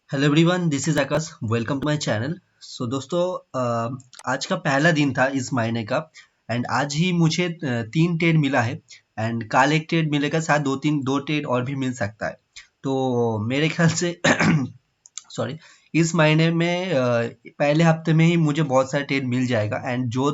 Hello everyone, this is Akash. Welcome to my channel. So दोस्तों, आज का पहला दिन था इस महीने का। एंड आज ही मुझे 3 ट्रेड मिला है। एंड कल एक ट्रेड मिलेगा, शायद दो ट्रेड और भी मिल सकता है। तो मेरे ख्याल से सॉरी, इस महीने में पहले हफ्ते में ही मुझे बहुत सारे ट्रेड मिल जाएगा। एंड जो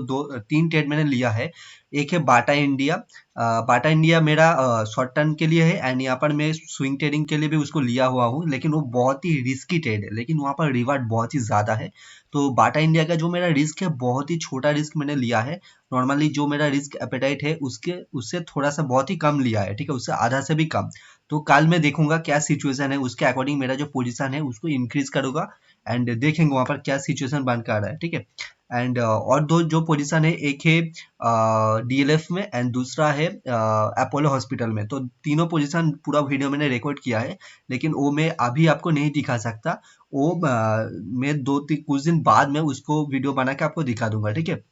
3 ट्रेड मैंने लिया है, एक है बाटा इंडिया। बाटा इंडिया मेरा शॉर्ट टर्म के लिए है। एंड यहाँ पर मैं स्विंग ट्रेडिंग के लिए भी उसको लिया हुआ हूँ, लेकिन वो बहुत ही रिस्की ट्रेड है, लेकिन वहाँ पर रिवार्ड बहुत ही ज़्यादा है। तो बाटा इंडिया का जो मेरा रिस्क है, बहुत ही छोटा रिस्क मैंने लिया है। नॉर्मली जो मेरा रिस्क एपेटाइट है उसके उससे थोड़ा सा बहुत ही कम लिया है, ठीक है, उससे आधा से भी कम। तो कल मैं देखूंगा क्या सिचुएशन है, उसके अकॉर्डिंग मेरा जो पोजीशन है उसको इंक्रीज करूंगा। एंड देखेंगे वहां पर क्या सिचुएशन बन कर रहा है, ठीक है। एंड और दो जो पोजीशन है, एक है डीएलएफ में एंड दूसरा है अपोलो हॉस्पिटल में। तो तीनों पोजीशन पूरा वीडियो मैंने रिकॉर्ड किया है, लेकिन वो मैं अभी आपको नहीं दिखा सकता। वो मैं कुछ दिन बाद में उसको वीडियो बना के आपको दिखा दूंगा, ठीक है।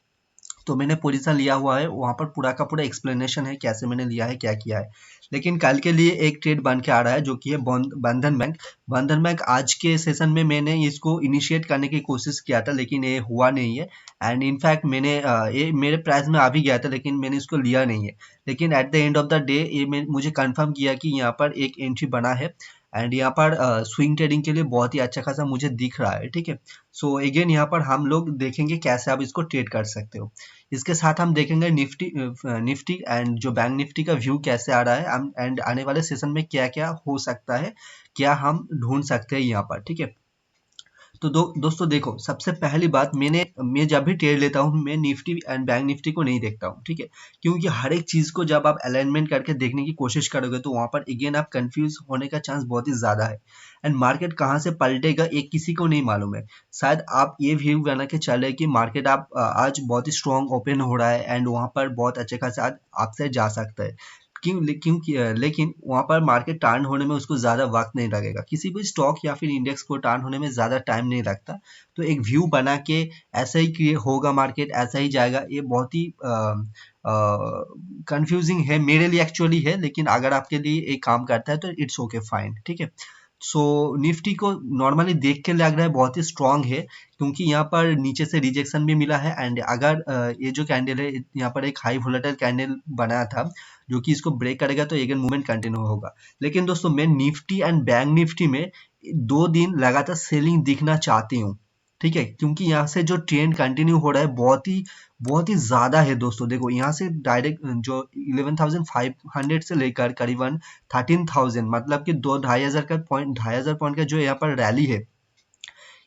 तो मैंने पोजीशन लिया हुआ है, वहाँ पर पूरा का पूरा एक्सप्लेनेशन है कैसे मैंने लिया है, क्या किया है। लेकिन कल के लिए एक ट्रेड बन के आ रहा है, जो कि है बंधन बैंक। बंधन बैंक आज के सेशन में मैंने इसको इनिशिएट करने की कोशिश किया था, लेकिन ये हुआ नहीं है। एंड इनफैक्ट मैंने ये मेरे प्राइस में आ भी गया था, लेकिन मैंने इसको लिया नहीं है। लेकिन at the end of the day ये मुझे कंफर्म किया कि यहाँ पर एक एंट्री बना है। एंड यहाँ पर स्विंग ट्रेडिंग के लिए बहुत ही अच्छा खासा मुझे दिख रहा है, ठीक है। सो अगेन यहाँ पर हम लोग देखेंगे कैसे आप इसको ट्रेड कर सकते हो। इसके साथ हम देखेंगे निफ्टी निफ्टी एंड जो बैंक निफ्टी का व्यू कैसे आ रहा है, एंड आने वाले सेशन में क्या क्या हो सकता है, क्या हम ढूंढ सकते हैं यहाँ पर, ठीक है। तो दोस्तों देखो, सबसे पहली बात, मैं जब भी ट्रेड लेता हूँ, मैं निफ्टी एंड बैंक निफ्टी को नहीं देखता हूँ, ठीक है। क्योंकि हर एक चीज को जब आप अलाइनमेंट करके देखने की कोशिश करोगे, तो वहां पर अगेन आप कंफ्यूज होने का चांस बहुत ही ज्यादा है। एंड मार्केट कहाँ से पलटेगा एक किसी को नहीं मालूम है। शायद आप ये व्यू बना के चले कि मार्केट आप आज बहुत ही स्ट्रॉन्ग ओपन हो रहा है एंड वहां पर बहुत अच्छे खासे आज आपसे जा सकता है। लेकिन वहां पर मार्केट टर्न होने में उसको ज्यादा वक्त नहीं लगेगा, किसी भी स्टॉक या फिर इंडेक्स को टर्न होने में ज्यादा टाइम नहीं लगता। तो एक व्यू बना के ऐसा ही कि होगा मार्केट ऐसा ही जाएगा, ये बहुत ही कंफ्यूजिंग है मेरे लिए एक्चुअली है। लेकिन अगर आपके लिए एक काम करता है तो इट्स ओके, फाइन, ठीक है। सो निफ्टी को नॉर्मली देख के लग रहा है बहुत ही स्ट्रांग है, क्योंकि यहाँ पर नीचे से रिजेक्शन भी मिला है। एंड अगर ये जो कैंडल है, यहाँ पर एक हाई वोलेटाइल कैंडल बनाया था, जो कि इसको ब्रेक करेगा तो अगेन मूवमेंट कंटिन्यू होगा। लेकिन दोस्तों, मैं निफ्टी एंड बैंक निफ्टी में 2 दिन लगातार सेलिंग दिखना चाहती हूँ, ठीक है। क्योंकि यहाँ से जो ट्रेंड कंटिन्यू हो रहा है बहुत ही ज्यादा है दोस्तों। देखो यहाँ से डायरेक्ट जो 11,500 से लेकर करीबन 13,000, मतलब कि 2-2,500 पॉइंट का जो यहाँ पर रैली है,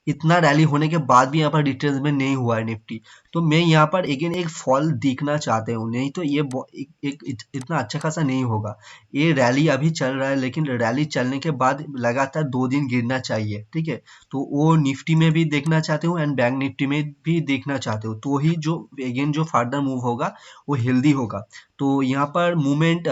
इतना रैली होने के बाद भी यहाँ पर रिट्रेसमेंट नहीं हुआ है निफ्टी। तो मैं यहाँ पर अगेन एक फॉल दिखना चाहते हूँ, नहीं तो ये इतना अच्छा खासा नहीं होगा। ये रैली अभी चल रहा है, लेकिन रैली चलने के बाद लगातार 2 दिन गिरना चाहिए, ठीक है। तो वो निफ्टी में भी देखना चाहते हूँ एंड बैंक निफ्टी में भी देखना चाहते हो, तो ही जो अगेन जो फर्दर मूव होगा वो हेल्दी होगा। तो यहाँ पर मूवमेंट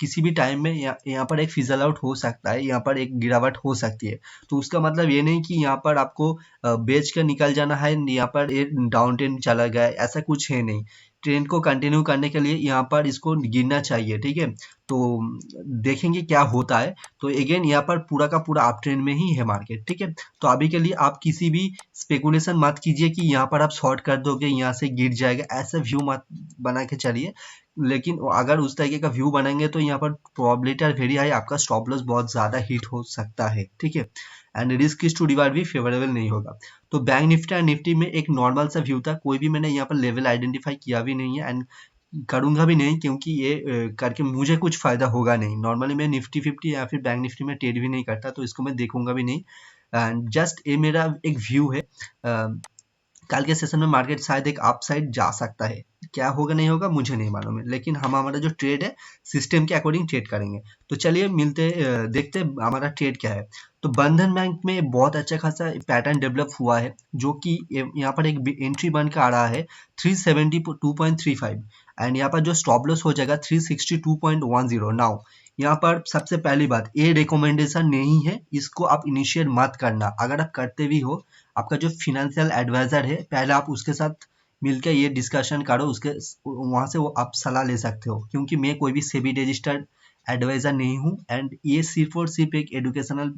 किसी भी टाइम में यहाँ पर एक फिजल आउट हो सकता है, यहाँ पर एक गिरावट हो सकती है। तो उसका मतलब ये नहीं कि यहाँ पर आपको बेच कर निकल जाना है, यहाँ पर ये डाउन ट्रेंड चला गया है, ऐसा कुछ है नहीं। ट्रेंड को कंटिन्यू करने के लिए यहाँ पर इसको गिरना चाहिए, ठीक है। तो देखेंगे क्या होता है। तो अगेन यहाँ पर पूरा का पूरा अप ट्रेंड में ही है मार्केट, ठीक है। तो अभी के लिए आप किसी भी स्पेकुलेशन मत कीजिए कि यहाँ पर आप शॉर्ट कर दोगे, यहाँ से गिर जाएगा, ऐसा व्यू मत बना के चलिए। लेकिन अगर उस तरीके का व्यू बनाएंगे तो यहाँ पर प्रोबेबिलिटी वेरी हाई, आपका स्टॉप लॉस बहुत ज्यादा हिट हो सकता है, ठीक है। And risk is to reward भी फेवरेबल नहीं होगा। तो बैंक निफ्टी एंड निफ्टी में एक नॉर्मल सा व्यू था, कोई भी मैंने यहाँ पर लेवल आइडेंटिफाई किया भी नहीं है एंड करूंगा भी नहीं, क्योंकि ये करके मुझे कुछ फायदा होगा नहीं। नॉर्मली मैं निफ्टी 50 या फिर बैंक निफ्टी में ट्रेड भी नहीं करता, तो इसको मैं देखूंगा भी नहीं। एंड जस्ट ये मेरा एक व्यू है। कल के सेशन में मार्केट शायद एक अपसाइड जा सकता है, क्या होगा नहीं होगा मुझे नहीं मालूम है, लेकिन हम हमारा जो ट्रेड है सिस्टम के अकॉर्डिंग ट्रेड करेंगे। तो चलिए देखते हैं हमारा ट्रेड क्या है। तो बंधन बैंक में बहुत अच्छा खासा पैटर्न डेवलप हुआ है, जो कि यहाँ पर एक एंट्री बन के आ रहा है 372.35। एंड यहाँ पर जो स्टॉप लॉस हो जाएगा 362.10। नाउ यहाँ पर सबसे पहली बात, ये रिकमेंडेशन नहीं है, इसको आप इनिशिएट मत करना। अगर आप करते भी हो, आपका जो फिनेंशियल एडवाइजर है, पहले आप उसके साथ मिलकर ये डिस्कशन करो, उसके वहां से वो आप सलाह ले सकते हो। क्योंकि मैं कोई भी सेबी रजिस्टर्ड एडवाइजर नहीं हूँ, एंड ये सिर्फ और सिर्फ एक एडुकेशनल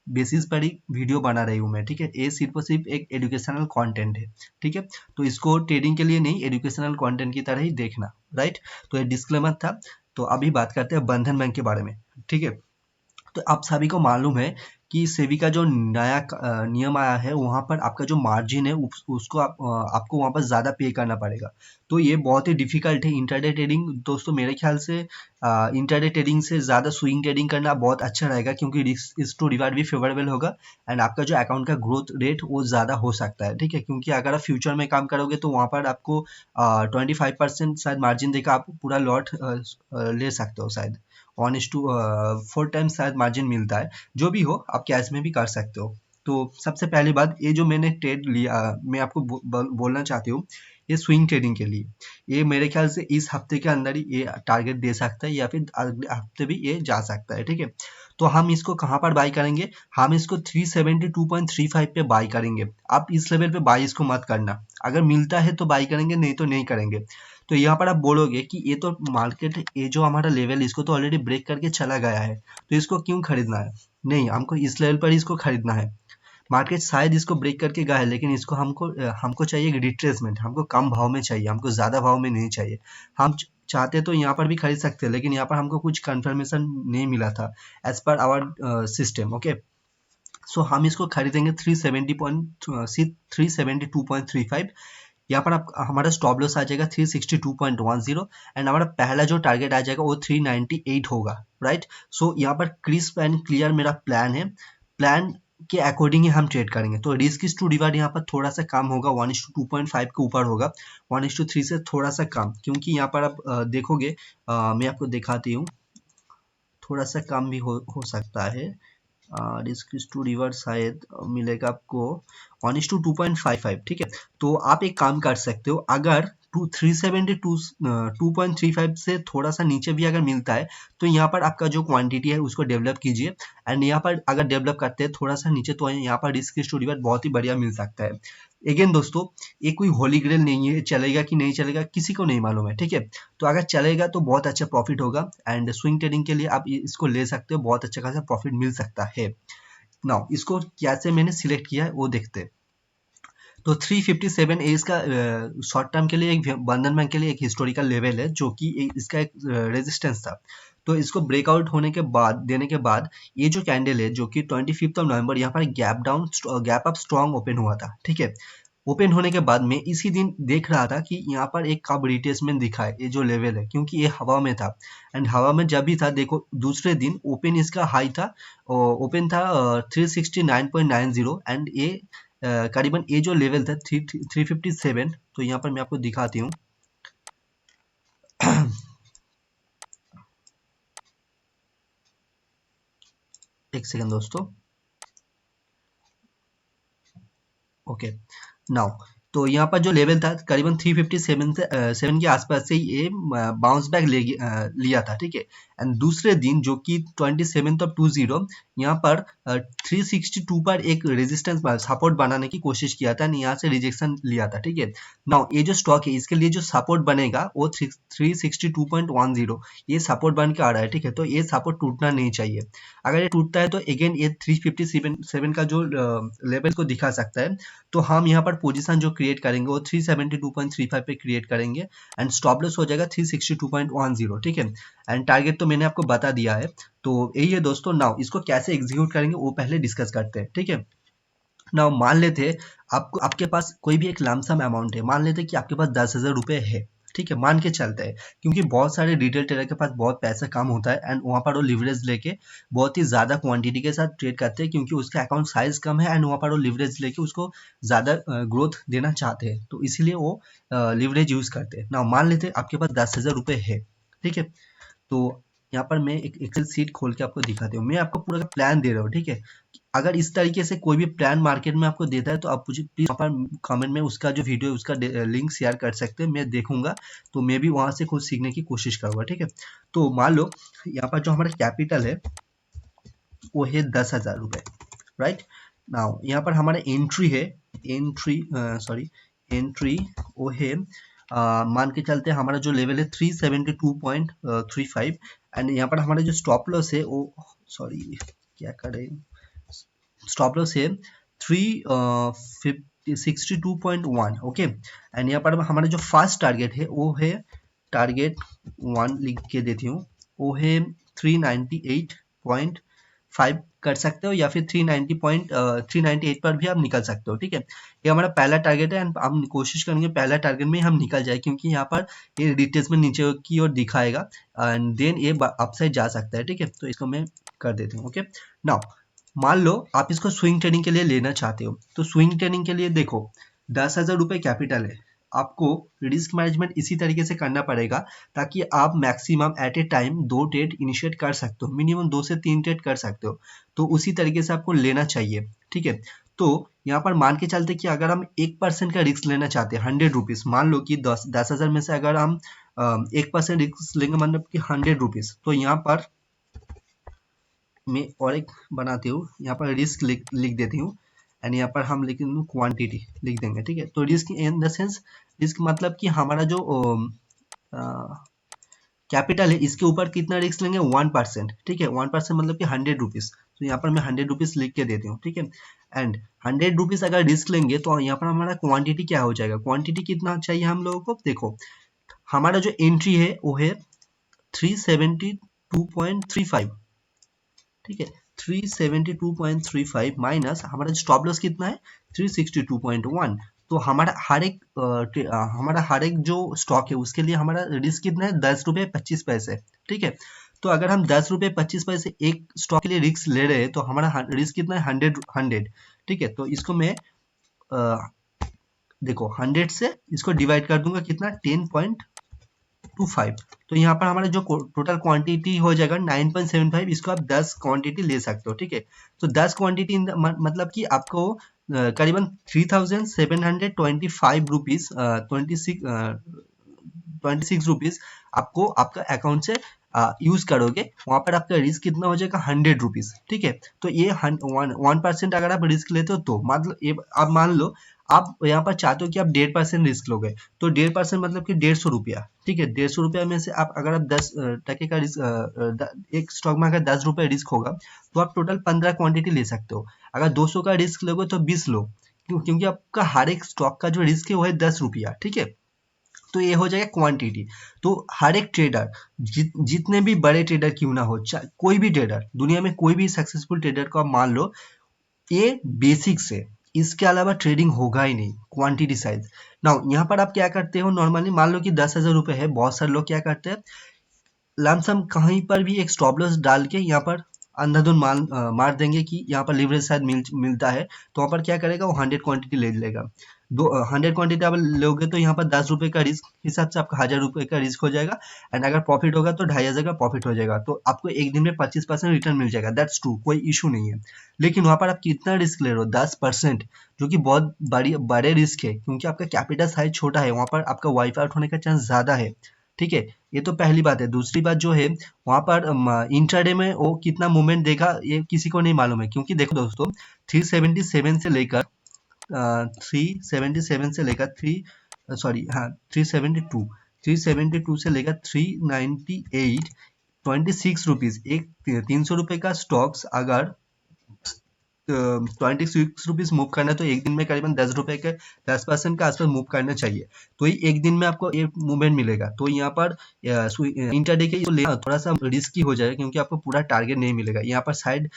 बेसिस पर ही वीडियो बना रही हूँ मैं, ठीक है। ये सिर्फ और सिर्फ एक एजुकेशनल कंटेंट है, ठीक है। तो इसको ट्रेडिंग के लिए नहीं, एजुकेशनल कंटेंट की तरह ही देखना, राइट। तो ये डिस्क्लेमर था। तो अभी बात करते हैं बंधन बैंक के बारे में, ठीक है। तो आप सभी को मालूम है कि सेबी का जो नया नियम आया है, वहाँ पर आपका जो मार्जिन है उसको आपको वहाँ पर ज़्यादा पे करना पड़ेगा। तो ये बहुत ही डिफिकल्ट है इंट्राडे ट्रेडिंग। दोस्तों मेरे ख्याल से इंट्राडे ट्रेडिंग से ज़्यादा स्विंग ट्रेडिंग करना बहुत अच्छा रहेगा, क्योंकि रिस्क टू रिवार्ड भी फेवरेबल होगा एंड आपका जो अकाउंट का ग्रोथ रेट वो ज़्यादा हो सकता है, ठीक है। क्योंकि अगर आप फ्यूचर में काम करोगे तो वहाँ पर आपको 25% शायद मार्जिन देकर आप पूरा लॉट ले सकते हो, शायद 1:4 टाइम्स शायद मार्जिन मिलता है। जो भी हो, आप कैश में भी कर सकते हो। तो सबसे पहली बात, ये जो मैंने ट्रेड लिया, मैं आपको बोलना चाहती हूँ, ये स्विंग ट्रेडिंग के लिए। ये मेरे ख्याल से इस हफ्ते के अंदर ही ये टारगेट दे सकता है, या फिर अगले हफ्ते भी ये जा सकता है, ठीक है। तो हम इसको कहाँ पर बाई करेंगे? हम इसको 372.35 पे बाई करेंगे। आप इस लेवल पे बाई इसको मत करना। अगर मिलता है तो बाई करेंगे, नहीं तो नहीं करेंगे। तो यहाँ पर आप बोलोगे कि ये तो मार्केट, ये जो हमारा लेवल इसको तो ऑलरेडी ब्रेक करके चला गया है, तो इसको क्यों खरीदना है? नहीं, हमको इस लेवल पर इसको खरीदना है। मार्केट शायद इसको ब्रेक करके गया है, लेकिन इसको हमको चाहिए रिट्रेसमेंट, हमको कम भाव में चाहिए, हमको ज़्यादा भाव में नहीं चाहिए। हम चाहते तो यहाँ पर भी खरीद सकते हैं, लेकिन यहाँ पर हमको कुछ कंफर्मेशन नहीं मिला था as per hour system, okay. सो हम इसको खरीदेंगे 372.35। यहाँ पर आप हमारा स्टॉप लॉस आ जाएगा 362.10 एंड हमारा पहला जो टारगेट आ जाएगा वो 398 होगा, राइट। सो यहाँ पर क्रिस्प एंड क्लियर मेरा प्लान है। प्लान के अकॉर्डिंग ही हम ट्रेड करेंगे। तो रिस्क टू रिवार्ड यहाँ पर थोड़ा सा कम होगा, 1:2.5 के ऊपर होगा, 1:3 से थोड़ा सा कम, क्योंकि यहाँ पर आप देखोगे, मैं आपको दिखाती हूँ, थोड़ा सा कम भी हो सकता है। रिस्क टू रिवर्स शायद मिलेगा आपको 1:2.55, ठीक है। तो आप एक काम कर सकते हो, अगर 2.35 से थोड़ा सा नीचे भी अगर मिलता है, तो यहाँ पर आपका जो क्वांटिटी है उसको डेवलप कीजिए। एंड यहाँ पर अगर डेवलप करते हैं थोड़ा सा नीचे, तो यहाँ पर रिस्क टू रिवर्स बहुत ही बढ़िया मिल सकता है। अगेन दोस्तों, ये कोई होली ग्रेल नहीं है, चलेगा कि नहीं चलेगा किसी को नहीं मालूम है, ठीक है। तो अगर चलेगा तो बहुत अच्छा प्रॉफिट होगा एंड स्विंग ट्रेडिंग के लिए आप इसको ले सकते हो, बहुत अच्छा खासा प्रॉफिट मिल सकता है। नाउ इसको कैसे मैंने सिलेक्ट किया है वो देखते हैं। तो 357 एज का शॉर्ट टर्म के लिए, एक बंधन बैंक के लिए एक हिस्टोरिकल लेवल है, जो कि इसका एक रेजिस्टेंस था। तो इसको ब्रेकआउट होने के बाद, देने के बाद, ये जो कैंडल है जो कि 25 नवंबर यहाँ पर गैप अप स्ट्रॉन्ग ओपन हुआ था, ठीक है। ओपन होने के बाद में इसी दिन देख रहा था कि यहाँ पर एक कब रिट्रेसमेंट दिखा है, ये जो लेवल है, क्योंकि ये हवा में था। एंड हवा में जब भी था, देखो दूसरे दिन ओपन इसका हाई था, ओपन था 369.90 एंड ये करीबन ये जो लेवल था 357। तो यहाँ पर मैं आपको दिखाती हूँ। एक सेकंड दोस्तों, ओके। नाउ तो यहाँ पर जो लेवल था करीबन 357 से 7 के आसपास से ये बाउंस बैक लिया था, ठीक है। एंड दूसरे दिन जो कि 27/20 यहाँ पर 362 पर एक रेजिस्टेंस सपोर्ट बनाने की कोशिश किया था, यहाँ से रिजेक्शन लिया था, ठीक है। नाउ ये जो स्टॉक है इसके लिए जो सपोर्ट बनेगा वो 362.10 ये सपोर्ट बन के आ रहा है, ठीक है। तो ये सपोर्ट टूटना नहीं चाहिए। अगर ये टूटता है तो अगेन ये 357 का जो लेवल को दिखा सकता है। तो हम यहाँ पर पोजीशन जो क्रिएट करेंगे वो 372.35 पे क्रिएट करेंगे एंड स्टॉप लॉस हो जाएगा 362.10, ठीक है। एंड टारगेट तो मैंने आपको बता दिया है। तो यही है दोस्तों। नाउ इसको कैसे एग्जीक्यूट करेंगे वो पहले डिस्कस करते हैं, ठीक है। नाउ मान लेते आपको, आपके पास कोई भी एक लमसम अमाउंट है, मान लेते कि आपके पास 10,000 रुपये है, ठीक है, मान के चलते हैं। क्योंकि बहुत सारे रिटेल ट्रेडर के पास बहुत पैसा कम होता है एंड वहाँ पर वो लिवरेज लेके बहुत ही ज़्यादा क्वांटिटी के साथ ट्रेड करते हैं, क्योंकि उसका अकाउंट साइज कम है एंड वहाँ पर वो लिवरेज लेके उसको ज़्यादा ग्रोथ देना चाहते हैं, तो इसीलिए वो लिवरेज यूज़ करते हैं। ना मान लेते आपके पास 10,000 रुपये है, ठीक है। तो यहाँ पर मैं एक एक्सेल सीट खोल के आपको दिखाती हूँ, मैं आपको पूरा प्लान दे रहा हूँ, ठीक है। अगर इस तरीके से कोई भी प्लान मार्केट में आपको देता है तो आप मुझे प्लीज वहाँ पर कमेंट में उसका जो वीडियो है उसका लिंक शेयर कर सकते हैं, मैं देखूंगा, तो मैं भी वहां से कुछ सीखने की कोशिश करूंगा, ठीक है। तो मान लो यहाँ पर जो हमारा कैपिटल है वो है 10,000 रुपये, राइट। नाउ यहाँ पर हमारा एंट्री है, एंट्री वो है, मान के चलते हैं हमारा जो लेवल है 372.35 एंड यहाँ पर हमारा जो स्टॉप लॉस है वो, सॉरी क्या करें, स्टॉप लॉस है 62.1, ओके। एंड यहाँ पर हमारा जो फर्स्ट टारगेट है वो है टारगेट 1 लिख के देती हूँ, वो है 398.5 कर सकते हो, या फिर 398 पर भी आप निकल सकते हो, ठीक है। ये हमारा पहला टारगेट है एंड हम कोशिश करेंगे पहला टारगेट में हम निकल जाए, क्योंकि यहाँ पर ये डिटेल्स में नीचे की ओर दिखाएगा एंड देन ये अपसाइड जा सकता है, ठीक है। तो इसको मैं कर देती हूँ, ओके। नाउ मान लो आप इसको स्विंग ट्रेडिंग के लिए लेना चाहते हो, तो स्विंग ट्रेडिंग के लिए देखो 10,000 रुपये कैपिटल है, आपको रिस्क मैनेजमेंट इसी तरीके से करना पड़ेगा ताकि आप maximum at a time 2 trade initiate कर सकते हो, मिनिमम 2 से 3 ट्रेड कर सकते हो। तो उसी तरीके से आपको लेना चाहिए, ठीक है। तो यहाँ पर मान के चलते कि अगर हम 1% का रिस्क लेना चाहते हैं 100 रुपीज, मान लो कि 10,000 में से अगर हम 1% रिस्क लेंगे, मतलब कि 100 रुपीज, तो यहाँ पर मैं और एक बनाती हूँ, यहाँ पर रिस्क लिख देती हूँ एंड यहाँ पर हम लिख क्वांटिटी लिख देंगे, ठीक है। तो risk in the sense, risk मतलब कि हमारा जो कैपिटल है इसके ऊपर कितना रिस्क लेंगे, 1%, ठीक है। 1% मतलब कि 100 रुपीज, तो यहाँ पर मैं 100 रुपीज लिख के देती हूँ, ठीक है। एंड 100 रुपीज अगर रिस्क लेंगे तो यहाँ पर हमारा क्वांटिटी क्या हो जाएगा, क्वांटिटी कितना चाहिए हम लोगों को, देखो हमारा जो एंट्री है वो है 372.35, ठीक है। 372.35 माइनस हमारा स्टॉप लॉस कितना है 362.1। तो हमारा हर एक जो स्टॉक है उसके लिए हमारा रिस्क कितना है 10 रुपये 25 पैसे, ठीक है। तो अगर हम 10 रुपये 25 पैसे एक स्टॉक के लिए रिस्क ले रहे हैं तो हमारा रिस्क कितना है 100, ठीक है। तो इसको मैं देखो 100 से इसको डिवाइड कर दूंगा, कितना 10.25, तो यहाँ पर हमारा जो टोटल क्वांटिटी हो जाएगा 9.75, इसको आप 10 क्वांटिटी ले सकते हो, ठीक है। तो 10 क्वांटिटी मतलब कि आपको करीबन 3,725 रुपीज 26 रुपीज आपको आपका अकाउंट से यूज करोगे, वहां पर आपका रिस्क कितना हो जाएगा 100 रुपीज, ठीक है। तो ये 1% अगर आप रिस्क लेते हो तो मतलब ये आप मान लो आप यहाँ पर चाहते हो कि आप 1.5% रिस्क लोगे, तो 1.5% मतलब कि 150 रुपया, ठीक है। 150 रुपया में से आप अगर आप 10 टके का रिस्क, एक स्टॉक में अगर 10 रुपये रिस्क होगा तो आप टोटल 15 क्वांटिटी ले सकते हो। अगर 200 का रिस्क लोगे तो 20 लो, क्योंकि आपका हर एक स्टॉक का जो रिस्क है वो है 10 रुपया, ठीक है। तो ये हो जाएगा क्वांटिटी। तो हर एक ट्रेडर जितने भी बड़े ट्रेडर क्यों ना हो, कोई भी ट्रेडर दुनिया में, कोई भी सक्सेसफुल ट्रेडर को आप मान लो, ये बेसिक्स है, इसके अलावा ट्रेडिंग होगा ही नहीं, क्वांटिटी साइज। नाउ यहाँ पर आप क्या करते हो, नॉर्मली मान लो कि 10,000 रुपये है, बहुत सारे लोग क्या करते हैं लमसम कहीं पर भी एक स्टॉप लॉस डाल के यहाँ पर अंधाधुन मार देंगे कि यहाँ पर लिवरेज शायद मिलता है, तो वहाँ पर क्या करेगा वो 100 क्वांटिटी ले लेगा। 100 क्वांटिटी आप लोगे तो यहाँ पर 10 रुपये का रिस्क हिसाब से आपका 1,000 रुपये का रिस्क हो जाएगा एंड अगर प्रॉफिट होगा तो 2,500 का प्रॉफिट हो जाएगा, तो आपको एक दिन में 25% रिटर्न मिल जाएगा, दैट्स ट्रू, कोई इशू नहीं है। लेकिन वहाँ पर आप कितना रिस्क ले रहे हो, 10%, जो कि बहुत बड़े रिस्क है, क्योंकि आपका कैपिटल साइज छोटा है, वहाँ पर आपका वाइप आउट होने का चांस ज्यादा है, ठीक है। ये तो पहली बात है। दूसरी बात जो है वहां पर इंट्राडे में वो कितना मूवमेंट देगा ये किसी को नहीं मालूम है, क्योंकि देखो दोस्तों 377 से लेकर 377 से लेकर हाँ 372 से लेकर 398 26 रुपीज, एक 300 रुपये का स्टॉक्स अगर 26 रुपीज मूव करना है तो एक दिन में करीबन 10 रुपए के 10% का आसपास मूव करना चाहिए, तो ही एक दिन में आपको एक मूवमेंट मिलेगा। तो यहाँ पर इंटरडे के लेना थोड़ा सा रिस्की हो जाएगा, क्योंकि आपको पूरा टारगेट नहीं मिलेगा, यहाँ पर शायद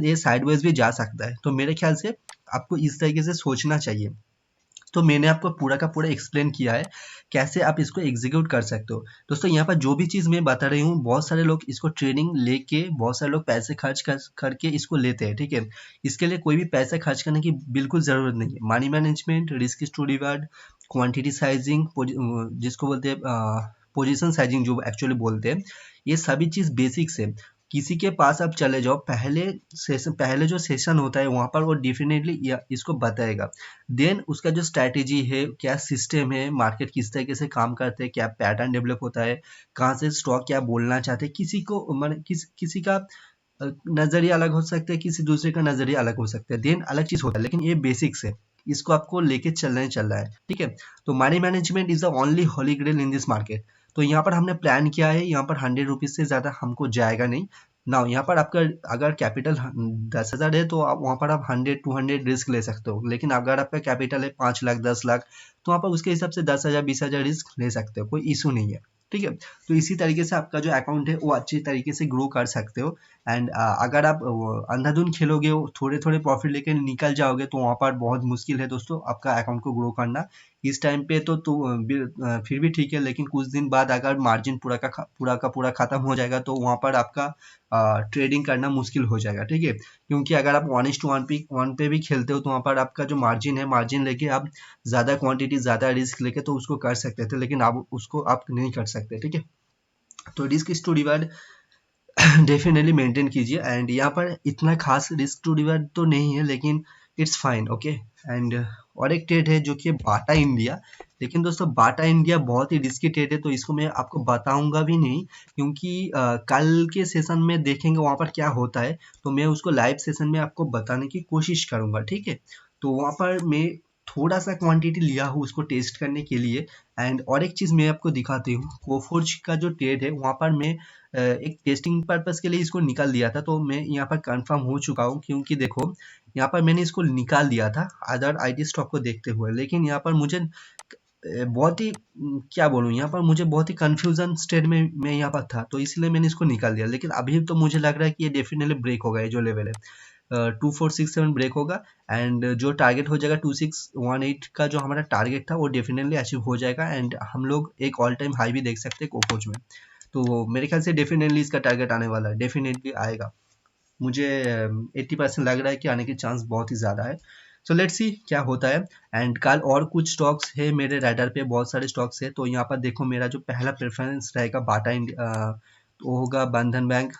ये साइडवेज भी जा सकता है। तो मेरे ख्याल से आपको इस तरीके से सोचना चाहिए। तो मैंने आपको पूरा का पूरा एक्सप्लेन किया है कैसे आप इसको एग्जीक्यूट कर सकते हो। दोस्तों यहाँ पर जो भी चीज़ मैं बता रही हूँ, बहुत सारे लोग इसको ट्रेनिंग लेके, बहुत सारे लोग पैसे खर्च करके इसको लेते हैं, ठीक है। इसके लिए कोई भी पैसे खर्च करने की बिल्कुल ज़रूरत नहीं है। Money management, risk to reward, quantity sizing, जिसको बोलते हैं पोजीशन साइजिंग जो एक्चुअली बोलते हैं, ये सभी चीज़ बेसिक्स है। किसी के पास आप चले जाओ, पहले जो सेशन होता है वहाँ पर वो डेफिनेटली इसको बताएगा। देन उसका जो स्ट्रैटेजी है, क्या सिस्टम है, मार्केट किस तरीके से काम करते हैं, क्या पैटर्न डेवलप होता है, कहाँ से स्टॉक क्या बोलना चाहते हैं, किसी को मतलब किसी का नजरिया अलग हो सकता है, किसी दूसरे का नजरिया अलग हो सकता है, देन अलग चीज होता है, लेकिन ये बेसिक्स है, इसको आपको लेके चलना है, ठीक है। तो money management is the only holy grail in this market. तो यहाँ पर हमने प्लान किया है, यहाँ पर 100 रुपीज से ज्यादा हमको जाएगा नहीं, ना यहाँ पर आपका अगर कैपिटल 10,000 है तो आप वहाँ पर आप 100-200 रिस्क ले सकते हो, लेकिन अगर आपका कैपिटल है 5 लाख 10 लाख तो वहाँ पर उसके हिसाब से 10,000 20,000 रिस्क ले सकते हो, कोई इशू नहीं है। ठीक है, तो इसी तरीके से आपका जो अकाउंट है वो अच्छी तरीके से ग्रो कर सकते हो। एंड अगर आप अंधाधुन खेलोगे, थोड़े थोड़े प्रॉफिट लेके निकल जाओगे तो वहाँ पर बहुत मुश्किल है दोस्तों आपका अकाउंट को ग्रो करना। इस टाइम पे फिर भी ठीक है, लेकिन कुछ दिन बाद अगर मार्जिन पूरा का पूरा खत्म हो जाएगा तो वहाँ पर आपका ट्रेडिंग करना मुश्किल हो जाएगा। ठीक है, क्योंकि अगर आप 1:1 पे भी खेलते हो तो वहाँ पर आपका जो मार्जिन है, मार्जिन लेके आप ज़्यादा क्वांटिटी ज़्यादा रिस्क लेके तो उसको कर सकते थे, लेकिन आप उसको आप नहीं कर सकते। ठीक है, तो risk to reward definitely maintain कीजिए। एंड यहाँ पर इतना खास रिस्क टू रिवार्ड तो नहीं है, लेकिन इट्स फाइन ओके। एंड और एक ट्रेड है जो कि बाटा इंडिया, लेकिन दोस्तों बाटा इंडिया बहुत ही रिस्की ट्रेड है, तो इसको मैं आपको बताऊंगा भी नहीं, क्योंकि कल के सेशन में देखेंगे वहाँ पर क्या होता है, तो मैं उसको लाइव सेशन में आपको बताने की कोशिश करूंगा। ठीक है, तो वहाँ पर मैं थोड़ा सा क्वांटिटी लिया हूँ उसको टेस्ट करने के लिए। एंड और एक चीज़ मैं आपको दिखाती हूँ, कोफोर्ज का जो ट्रेड है वहाँ पर मैं एक टेस्टिंग पर्पस के लिए इसको निकाल दिया था, तो मैं यहाँ पर कंफर्म हो चुका हूँ, क्योंकि देखो यहाँ पर मैंने इसको निकाल दिया था अदर आईटी स्टॉक को देखते हुए, लेकिन यहाँ पर मुझे बहुत ही क्या बोलूँ, यहाँ पर मुझे बहुत ही कंफ्यूजन स्टेट में मैं यहाँ पर था, तो इसलिए मैंने इसको निकाल दिया। लेकिन अभी तो मुझे लग रहा है कि ये डेफिनेटली ब्रेक होगा, ये जो लेवल है 2467 ब्रेक होगा। एंड जो टारगेट हो जाएगा 2618 का, जो हमारा टारगेट था वो डेफिनेटली अचीव हो जाएगा। एंड हम लोग एक ऑल टाइम हाई भी देख सकते हैं कोफोज में, तो मेरे ख्याल से डेफिनेटली इसका टारगेट आने वाला है, डेफिनेटली आएगा। मुझे 80% लग रहा है कि आने के चांस बहुत ही ज़्यादा है। सो लेट्स सी क्या होता है। एंड कल और कुछ स्टॉक्स है मेरे राडार पे, बहुत सारे स्टॉक्स है, तो यहाँ पर देखो मेरा जो पहला प्रेफरेंस रहेगा बाटा इंडिया, तो वो होगा बंधन बैंक,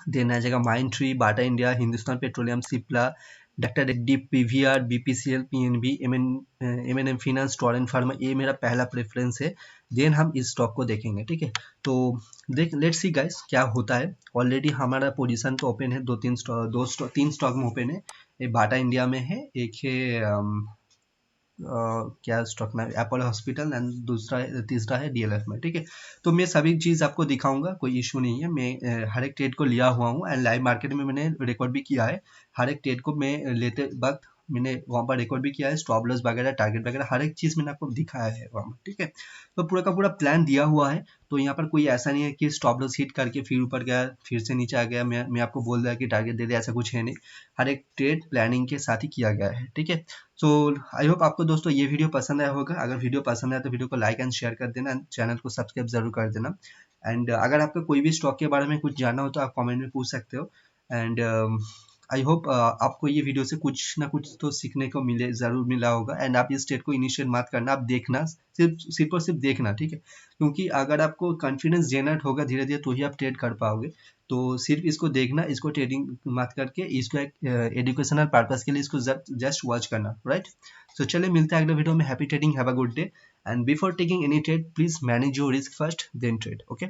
देन आ जाएगा Mindtree, Bata India, Hindustan petroleum, Cipla, doctor Reddy, PVR, BPCL, PNB, MNM finance, Torrent pharma, ये मेरा पहला प्रेफरेंस है। देन हम इस स्टॉक को देखेंगे। ठीक है, तो देख लेट्स सी गाइस क्या होता है। ऑलरेडी हमारा पोजीशन तो ओपन है, तीन स्टॉक में ओपन है। एक बाटा इंडिया में है, एक है क्या स्टॉक में एपोलो हॉस्पिटल, एंड तीसरा है डीएलएफ में। ठीक है, तो मैं सभी चीज़ आपको दिखाऊंगा, कोई इशू नहीं है। मैं हर एक ट्रेड को लिया हुआ हूँ, एंड लाइव मार्केट में मैंने रिकॉर्ड भी किया है। हर एक ट्रेड को मैं लेते वक्त मैंने वहाँ पर रिकॉर्ड भी किया है, स्टॉप लॉस वगैरह, टारगेट वगैरह, हर एक चीज़ मैंने आपको दिखाया है वहाँ पर। ठीक है, तो पूरा का पूरा प्लान दिया हुआ है, तो यहाँ पर कोई ऐसा नहीं है कि स्टॉप लॉस हिट करके फिर ऊपर गया फिर से नीचे आ गया, मैं आपको बोल दिया कि टारगेट दे दिया, ऐसा कुछ है नहीं। हर एक ट्रेड प्लानिंग के साथ ही किया गया है। ठीक है, सो आई होप आपको दोस्तों ये वीडियो पसंद आया होगा। अगर वीडियो पसंद आया तो वीडियो को लाइक एंड शेयर कर देना, चैनल को सब्सक्राइब जरूर कर देना। एंड अगर आपको कोई भी स्टॉक के बारे में कुछ जानना हो तो आप कमेंट में पूछ सकते हो। एंड आई होप आपको ये वीडियो से कुछ ना कुछ तो सीखने को जरूर मिला होगा। एंड आप इस ट्रेड को इनिशिएट मत करना, आप देखना, सिर्फ और सिर्फ देखना। ठीक है, क्योंकि अगर आपको कॉन्फिडेंस जनरेट होगा धीरे धीरे तो ही आप ट्रेड कर पाओगे। तो सिर्फ इसको देखना, इसको ट्रेडिंग मत करके इसको एक एजुकेशनल पर्पस के लिए इसको जस्ट वॉच करना, राइट। सो चलिए मिलते हैं अगले वीडियो में। Happy trading, have a good day, and before taking any trade please manage your risk first then trade. Okay.